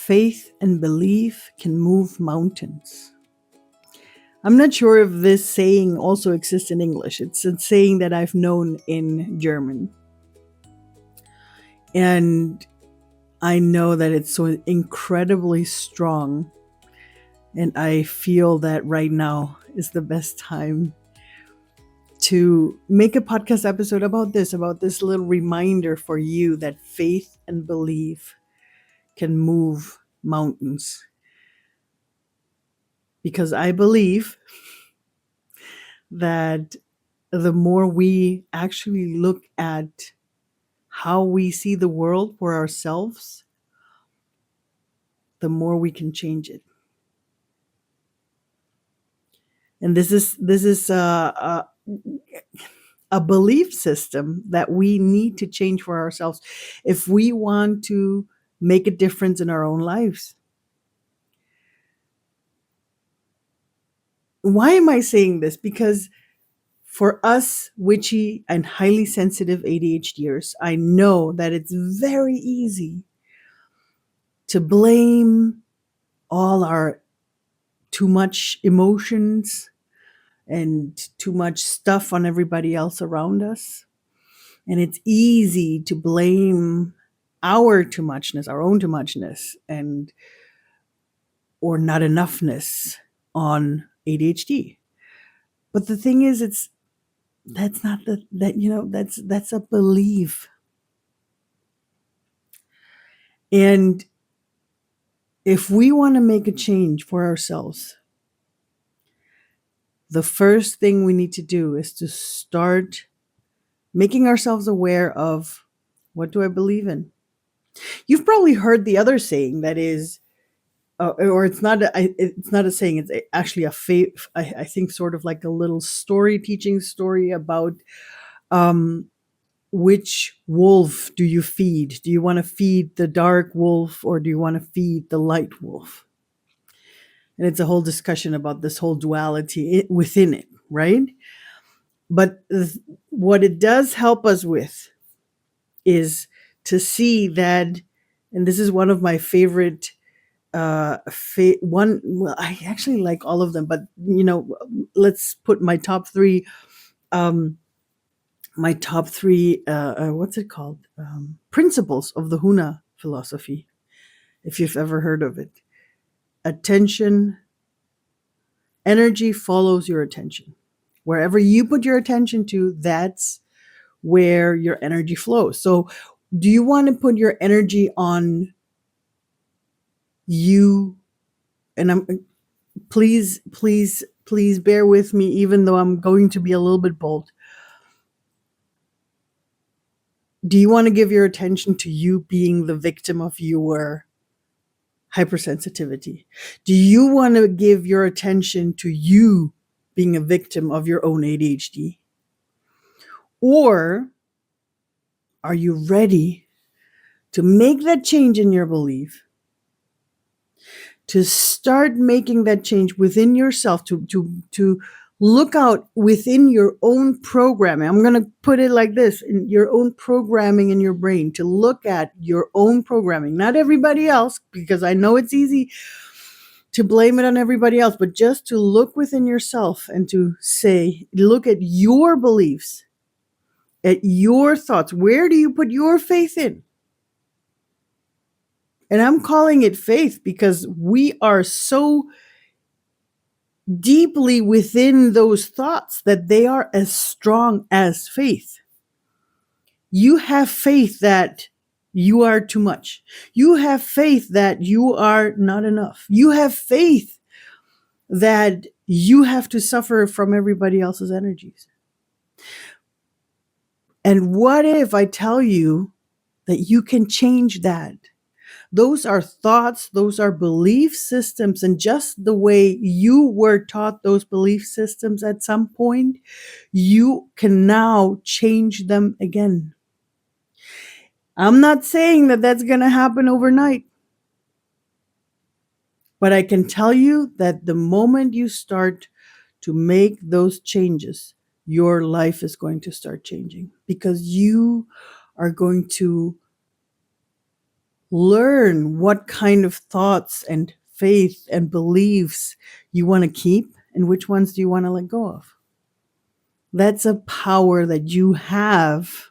faith and belief can move mountains. I'm not sure if this saying also exists in English. It's a saying that I've known in German. And I know that it's so incredibly strong. And I feel that right now is the best time to make a podcast episode about this little reminder for you that faith and belief can move mountains. Because I believe that the more we actually look at how we see the world for ourselves, the more we can change it. And this is a belief system that we need to change for ourselves if we want to make a difference in our own lives. Why am I saying this? Because for us witchy and highly sensitive ADHDers, I know that it's very easy to blame all our too much emotions and too much stuff on everybody else around us. And it's easy to blame our too muchness, our own too muchness, or not enoughness on ADHD. But the thing is, that's a belief. And if we want to make a change for ourselves, the first thing we need to do is to start making ourselves aware of, what do I believe in? You've probably heard the other saying that is, or it's not a saying, it's actually I think sort of like a little teaching story about which wolf do you feed? Do you want to feed the dark wolf or do you want to feed the light wolf? And it's a whole discussion about this whole duality within it, right? But what it does help us with is to see that, and this is one of my favorite well, I actually like all of them, but let's put my top three what's it called, principles of the Huna philosophy, if you've ever heard of it. Energy follows your attention. Wherever you put your attention to, that's where your energy flows. So do you want to put your energy on you? And please bear with me, even though I'm going to be a little bit bold. Do you want to give your attention to you being the victim of your hypersensitivity? Do you want to give your attention to you being a victim of your own ADHD? Or are you ready to make that change in your belief? To start making that change within yourself, to look out within your own programming. I'm going to put it like this, in your own programming in your brain, to look at your own programming, not everybody else, because I know it's easy to blame it on everybody else, but just to look within yourself and to say, look at your beliefs, at your thoughts. Where do you put your faith in? And I'm calling it faith because we are so deeply within those thoughts that they are as strong as faith. You have faith that you are too much. You have faith that you are not enough. You have faith that you have to suffer from everybody else's energies. And what if I tell you that you can change that? Those are thoughts, those are belief systems, and just the way you were taught those belief systems at some point, you can now change them again. I'm not saying that that's going to happen overnight, but I can tell you that the moment you start to make those changes, your life is going to start changing because you are going to Learn what kind of thoughts and faith and beliefs you want to keep and which ones do you want to let go of. That's a power that you have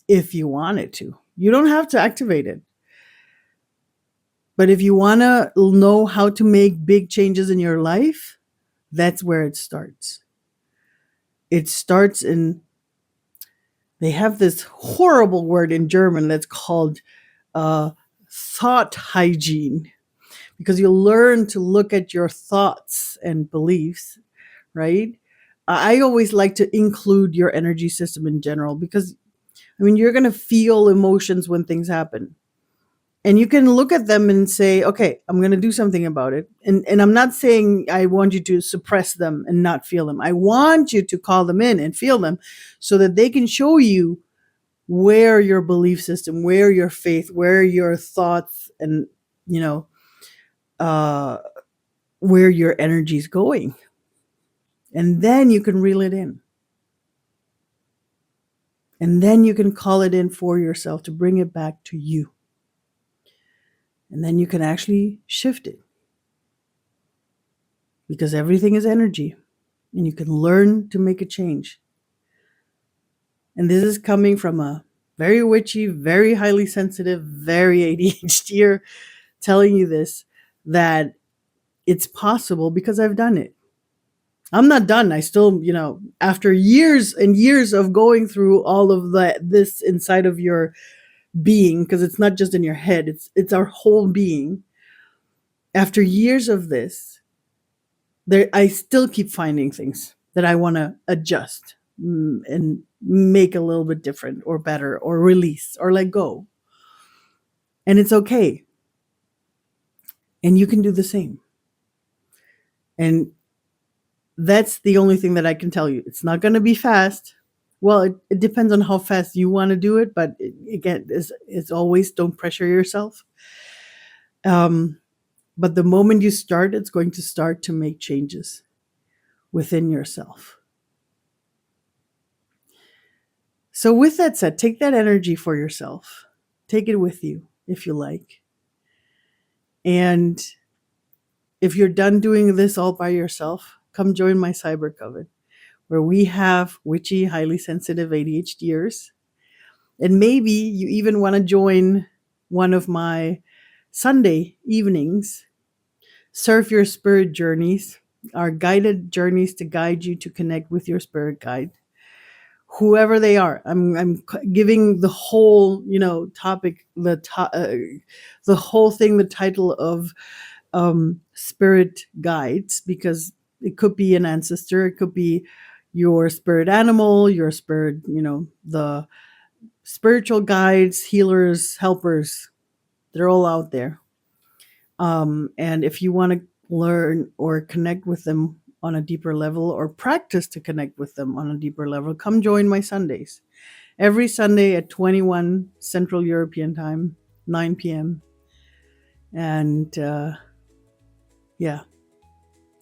if you wanted to. You don't have to activate it. But if you want to know how to make big changes in your life, that's where it starts. It starts in, they have this horrible word in German that's called thought hygiene, because you learn to look at your thoughts and beliefs, right? I always like to include your energy system in general because, I mean, you're going to feel emotions when things happen. And you can look at them and say, okay, I'm going to do something about it. And I'm not saying I want you to suppress them and not feel them. I want you to call them in and feel them so that they can show you where your belief system, where your faith, where your thoughts, and, you know, where your energy is going. And then you can reel it in. And then you can call it in for yourself to bring it back to you. And then you can actually shift it. Because everything is energy. And you can learn to make a change. And this is coming from a very witchy, very highly sensitive, very ADHDer telling you this, that it's possible because I've done it. I'm not done. I still, after years and years of going through all of this inside of your being, because it's not just in your head, it's our whole being. After years of this, I still keep finding things that I want to adjust and make a little bit different or better or release or let go. And it's okay. And you can do the same. And that's the only thing that I can tell you. It's not going to be fast. Well, it depends on how fast you want to do it. But again, it's always, don't pressure yourself. But the moment you start, it's going to start to make changes within yourself. So with that said, take that energy for yourself. Take it with you if you like. And if you're done doing this all by yourself, come join my cyber coven, where we have witchy, highly sensitive ADHDers. And maybe you even want to join one of my Sunday evenings, Surf Your Spirit Journeys, our guided journeys to guide you to connect with your spirit guide, whoever they are. I'm giving the whole, topic, the whole thing, the title of spirit guides, because it could be an ancestor, it could be your spirit animal, your spirit, the spiritual guides, healers, helpers. They're all out there. And if you want to learn or connect with them on a deeper level, or practice to connect with them on a deeper level, come join my Sundays. Every Sunday at 21 Central European Time, 9 p.m. And yeah,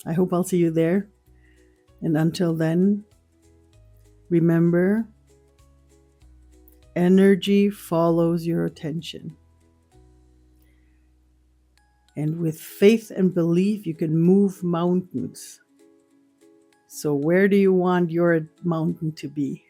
I hope I'll see you there. And until then, remember, energy follows your attention. And with faith and belief, you can move mountains. So where do you want your mountain to be?